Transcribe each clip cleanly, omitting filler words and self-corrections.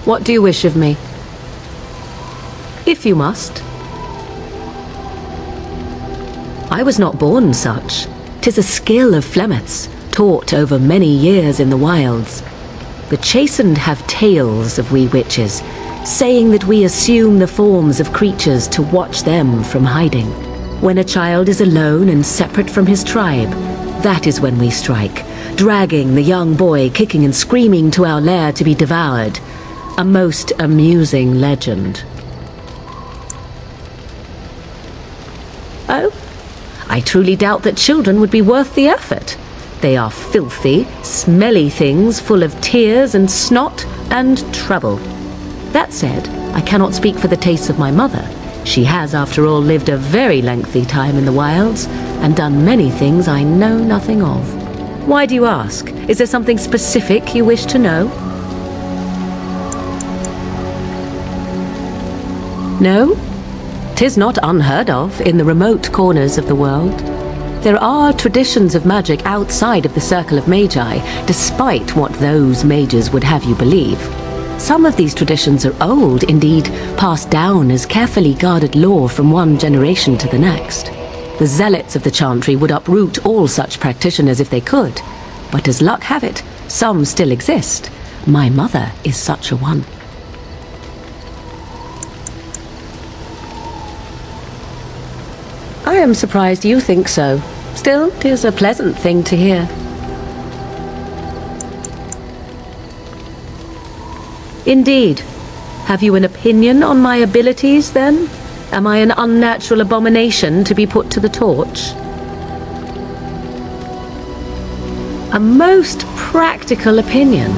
What do you wish of me? If you must. I was not born such. 'Tis a skill of Flemeth's, taught over many years in the wilds. The chastened have tales of we witches, saying that we assume the forms of creatures to watch them from hiding. When a child is alone and separate from his tribe, that is when we strike, dragging the young boy kicking and screaming to our lair to be devoured. A most amusing legend. Oh? I truly doubt that children would be worth the effort. They are filthy, smelly things full of tears and snot and trouble. That said, I cannot speak for the tastes of my mother. She has, after all, lived a very lengthy time in the wilds and done many things I know nothing of. Why do you ask? Is there something specific you wish to know? No? 'Tis not unheard of in the remote corners of the world. There are traditions of magic outside of the circle of magi, despite what those mages would have you believe. Some of these traditions are old, indeed, passed down as carefully guarded lore from one generation to the next. The zealots of the Chantry would uproot all such practitioners if they could, but as luck have it, some still exist. My mother is such a one. I am surprised you think so. Still, 'tis a pleasant thing to hear. Indeed. Have you an opinion on my abilities, then? Am I an unnatural abomination to be put to the torch? A most practical opinion.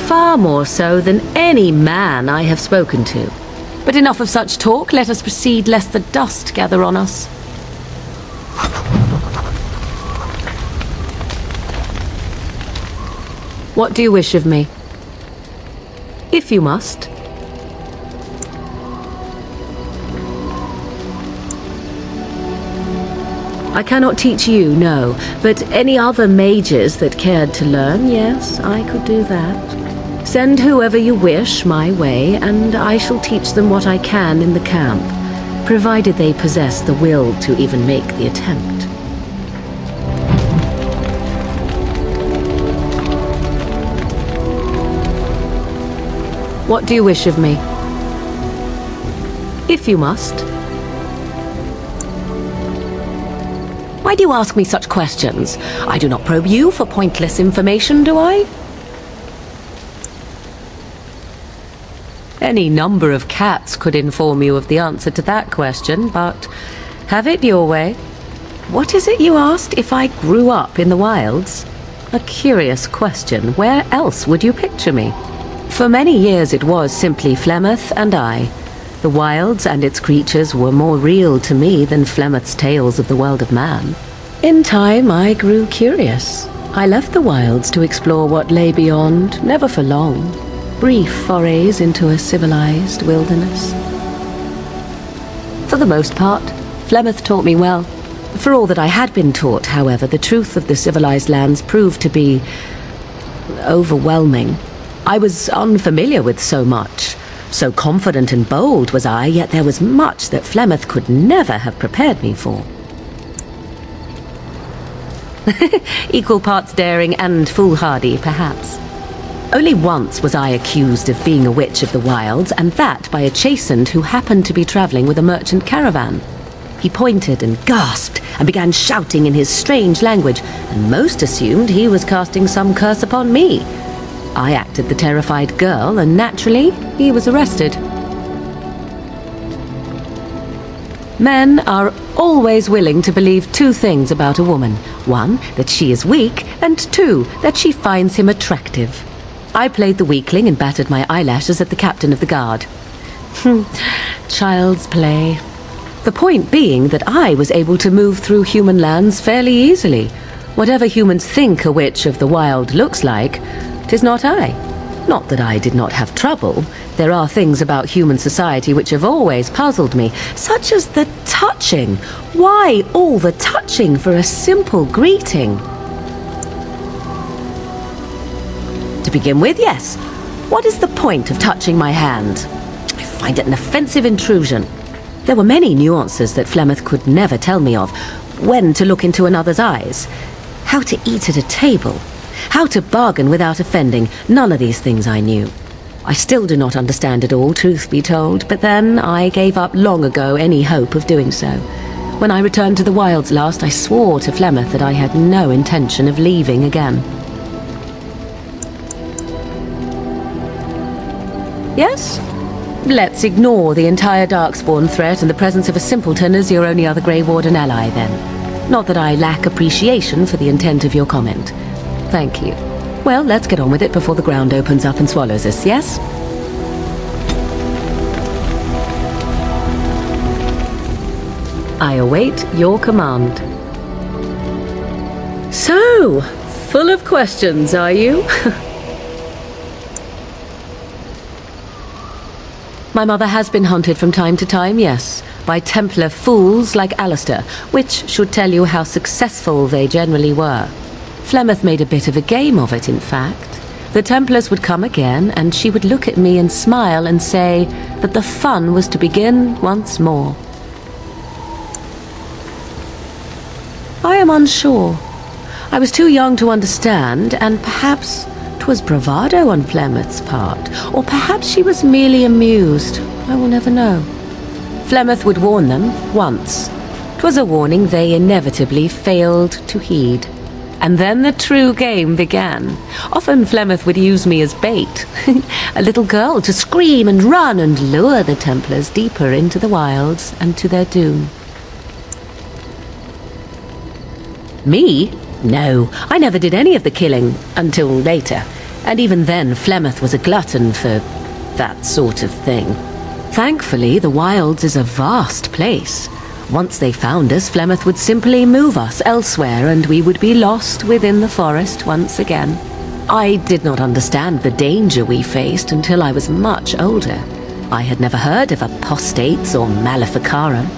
Far more so than any man I have spoken to. But enough of such talk, let us proceed lest the dust gather on us. What do you wish of me? If you must. I cannot teach you, no, but any other mages that cared to learn, yes, I could do that. Send whoever you wish my way, and I shall teach them what I can in the camp, provided they possess the will to even make the attempt. What do you wish of me? If you must. Why do you ask me such questions? I do not probe you for pointless information, do I? Any number of cats could inform you of the answer to that question, but have it your way. What is it you asked if I grew up in the wilds? A curious question. Where else would you picture me? For many years it was simply Flemeth and I. The wilds and its creatures were more real to me than Flemeth's tales of the world of man. In time I grew curious. I left the wilds to explore what lay beyond, never for long. Brief forays into a civilized wilderness. For the most part, Flemeth taught me well. For all that I had been taught, however, the truth of the civilized lands proved to be overwhelming. I was unfamiliar with so much. So confident and bold was I, yet there was much that Flemeth could never have prepared me for. Equal parts daring and foolhardy, perhaps. Only once was I accused of being a witch of the wilds, and that by a chastened who happened to be traveling with a merchant caravan. He pointed and gasped and began shouting in his strange language, and most assumed he was casting some curse upon me. I acted the terrified girl, and naturally, he was arrested. Men are always willing to believe two things about a woman. One, that she is weak, and two, that she finds him attractive. I played the weakling and battered my eyelashes at the captain of the guard. Child's play. The point being that I was able to move through human lands fairly easily. Whatever humans think a witch of the wild looks like, 'tis not I. Not that I did not have trouble. There are things about human society which have always puzzled me, such as the touching. Why all the touching for a simple greeting? To begin with, yes. What is the point of touching my hand? I find it an offensive intrusion. There were many nuances that Flemeth could never tell me of. When to look into another's eyes, how to eat at a table, how to bargain without offending. None of these things I knew. I still do not understand it all, truth be told, but then I gave up long ago any hope of doing so. When I returned to the wilds last, I swore to Flemeth that I had no intention of leaving again. Yes? Let's ignore the entire Darkspawn threat and the presence of a simpleton as your only other Grey Warden ally, then. Not that I lack appreciation for the intent of your comment. Thank you. Well, let's get on with it before the ground opens up and swallows us, yes? I await your command. So, full of questions, are you? My mother has been hunted from time to time, yes, by Templar fools like Alistair, which should tell you how successful they generally were. Flemeth made a bit of a game of it, in fact. The Templars would come again, and she would look at me and smile and say that the fun was to begin once more. I am unsure. I was too young to understand, and perhaps 'twas bravado on Flemeth's part, or perhaps she was merely amused. I will never know. Flemeth would warn them once. 'Twas a warning they inevitably failed to heed. And then the true game began. Often Flemeth would use me as bait, a little girl to scream and run and lure the Templars deeper into the wilds and to their doom. Me? No, I never did any of the killing, until later. And even then, Flemeth was a glutton for that sort of thing. Thankfully, the wilds is a vast place. Once they found us, Flemeth would simply move us elsewhere, and we would be lost within the forest once again. I did not understand the danger we faced until I was much older. I had never heard of apostates or maleficarum.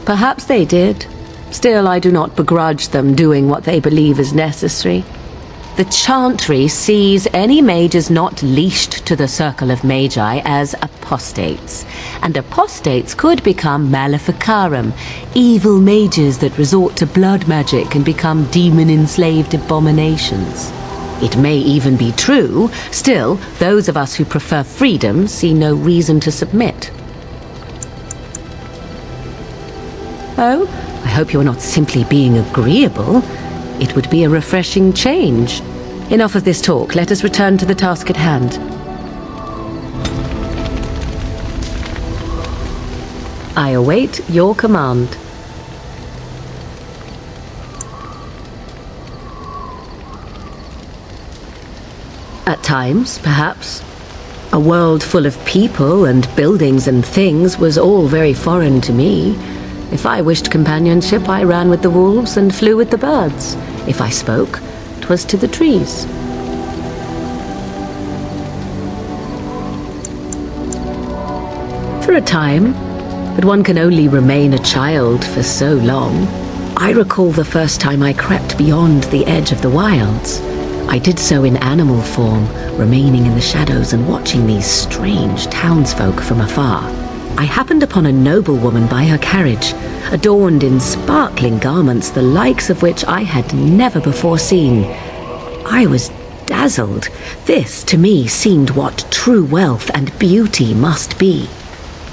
Perhaps they did. Still, I do not begrudge them doing what they believe is necessary. The Chantry sees any mages not leashed to the circle of magi as apostates, and apostates could become maleficarum, evil mages that resort to blood magic and become demon-enslaved abominations. It may even be true. Still, those of us who prefer freedom see no reason to submit. Oh, I hope you are not simply being agreeable. It would be a refreshing change. Enough of this talk. Let us return to the task at hand. I await your command. At times, perhaps. A world full of people and buildings and things was all very foreign to me. If I wished companionship, I ran with the wolves and flew with the birds. If I spoke, 'twas to the trees. For a time, but one can only remain a child for so long. I recall the first time I crept beyond the edge of the wilds. I did so in animal form, remaining in the shadows and watching these strange townsfolk from afar. I happened upon a noblewoman by her carriage, adorned in sparkling garments, the likes of which I had never before seen. I was dazzled. This, to me, seemed what true wealth and beauty must be.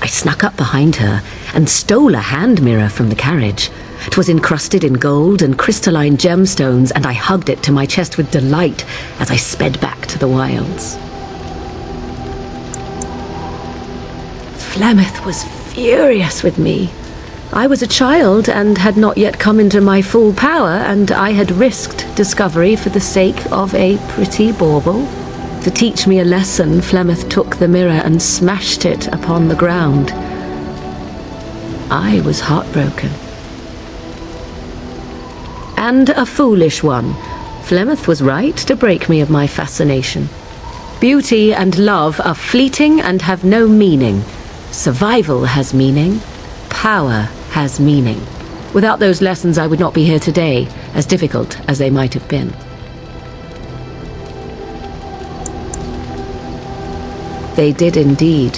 I snuck up behind her and stole a hand mirror from the carriage. 'Twas encrusted in gold and crystalline gemstones, and I hugged it to my chest with delight as I sped back to the wilds. Flemeth was furious with me. I was a child and had not yet come into my full power, and I had risked discovery for the sake of a pretty bauble. To teach me a lesson, Flemeth took the mirror and smashed it upon the ground. I was heartbroken. And a foolish one. Flemeth was right to break me of my fascination. Beauty and love are fleeting and have no meaning. Survival has meaning. Power has meaning. Without those lessons, I would not be here today, as difficult as they might have been. They did indeed.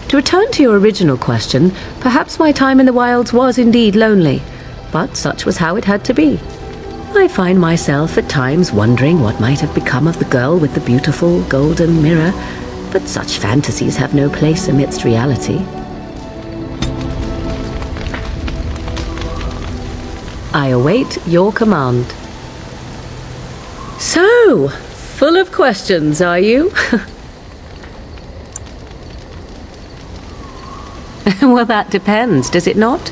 To return to your original question, perhaps my time in the wilds was indeed lonely, but such was how it had to be. I find myself at times wondering what might have become of the girl with the beautiful golden mirror, but such fantasies have no place amidst reality. I await your command. So, full of questions, are you? Well, that depends, does it not?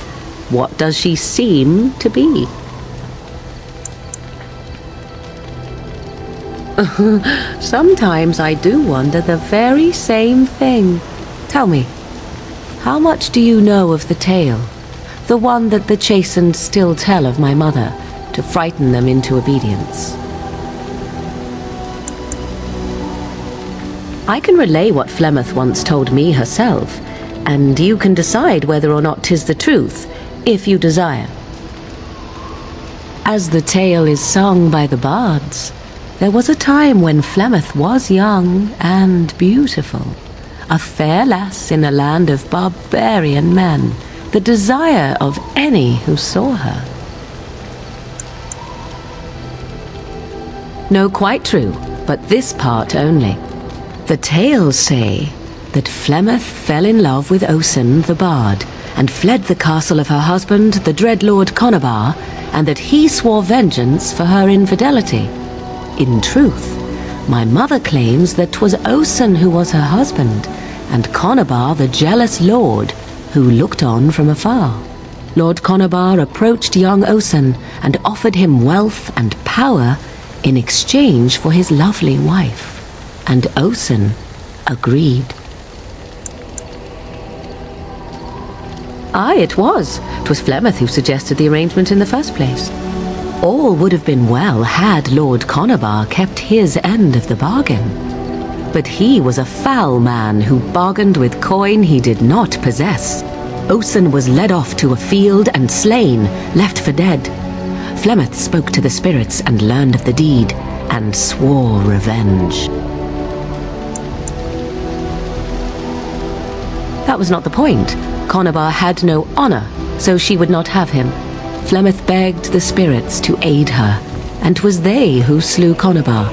What does she seem to be? Sometimes I do wonder the very same thing. Tell me, how much do you know of the tale? The one that the chastened still tell of my mother, to frighten them into obedience. I can relay what Flemeth once told me herself, and you can decide whether or not 'tis the truth, if you desire. As the tale is sung by the bards, there was a time when Flemeth was young and beautiful, a fair lass in a land of barbarian men, the desire of any who saw her. No, quite true, but this part only. The tales say that Flemeth fell in love with Osen the bard, and fled the castle of her husband, the dread Lord Conabar, and that he swore vengeance for her infidelity. In truth, my mother claims that 'twas Osen who was her husband, and Conabar the jealous lord, who looked on from afar. Lord Conabar approached young Osen and offered him wealth and power in exchange for his lovely wife, and Osen agreed. Aye, it was. 'Twas Flemeth who suggested the arrangement in the first place. All would have been well had Lord Conabar kept his end of the bargain. But he was a foul man who bargained with coin he did not possess. Osen was led off to a field and slain, left for dead. Flemeth spoke to the spirits and learned of the deed, and swore revenge. That was not the point. Conabar had no honor, so she would not have him. Flemeth begged the spirits to aid her, and 'twas they who slew Conabar.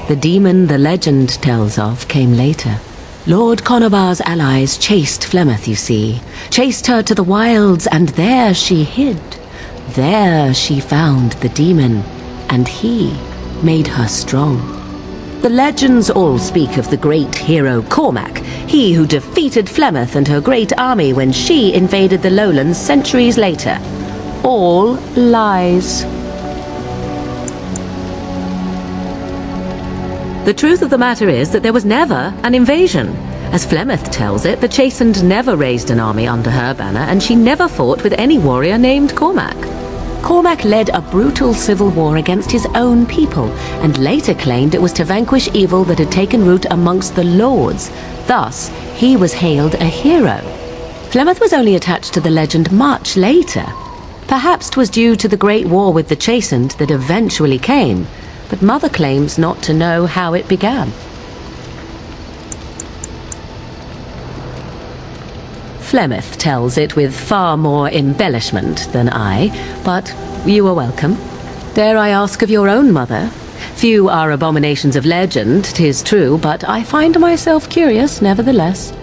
The demon the legend tells of came later. Lord Conabar's allies chased Flemeth, you see, chased her to the wilds, and there she hid. There she found the demon, and he made her strong. The legends all speak of the great hero Cormac, he who defeated Flemeth and her great army when she invaded the lowlands centuries later. All lies. The truth of the matter is that there was never an invasion. As Flemeth tells it, the Chastened never raised an army under her banner, and she never fought with any warrior named Cormac. Cormac led a brutal civil war against his own people, and later claimed it was to vanquish evil that had taken root amongst the lords. Thus, he was hailed a hero. Flemeth was only attached to the legend much later. Perhaps 'twas due to the great war with the Chastened that eventually came, but Mother claims not to know how it began. Flemeth tells it with far more embellishment than I, but you are welcome. Dare I ask of your own mother? Few are abominations of legend, 'tis true, but I find myself curious nevertheless.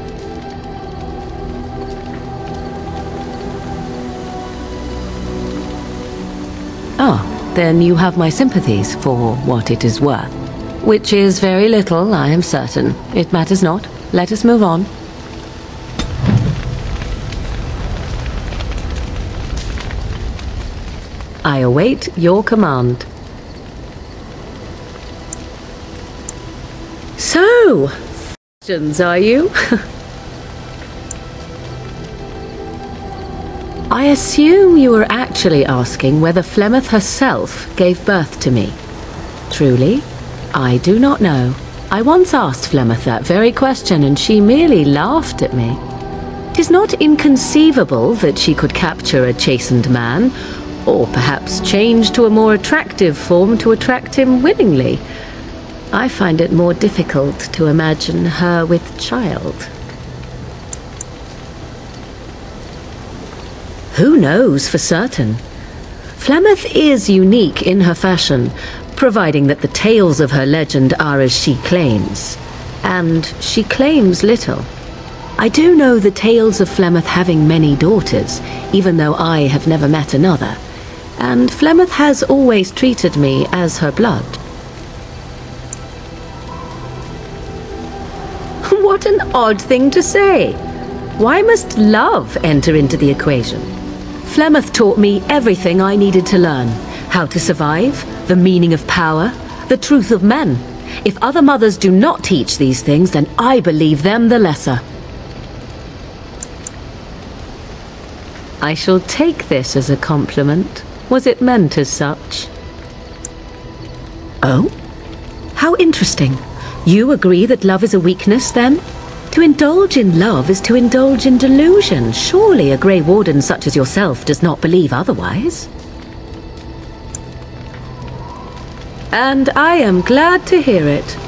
Ah, then you have my sympathies for what it is worth. Which is very little, I am certain. It matters not. Let us move on. I await your command. So, questions are you? I assume you were actually asking whether Flemeth herself gave birth to me. Truly, I do not know. I once asked Flemeth that very question, and she merely laughed at me. 'Tis not inconceivable that she could capture a chastened man, or perhaps change to a more attractive form to attract him willingly. I find it more difficult to imagine her with child. Who knows for certain? Flemeth is unique in her fashion, providing that the tales of her legend are as she claims. And she claims little. I do know the tales of Flemeth having many daughters, even though I have never met another. And Flemeth has always treated me as her blood. What an odd thing to say! Why must love enter into the equation? Flemeth taught me everything I needed to learn. How to survive, the meaning of power, the truth of men. If other mothers do not teach these things, then I believe them the lesser. I shall take this as a compliment. Was it meant as such? Oh? How interesting. You agree that love is a weakness, then? To indulge in love is to indulge in delusion. Surely a Grey Warden such as yourself does not believe otherwise. And I am glad to hear it.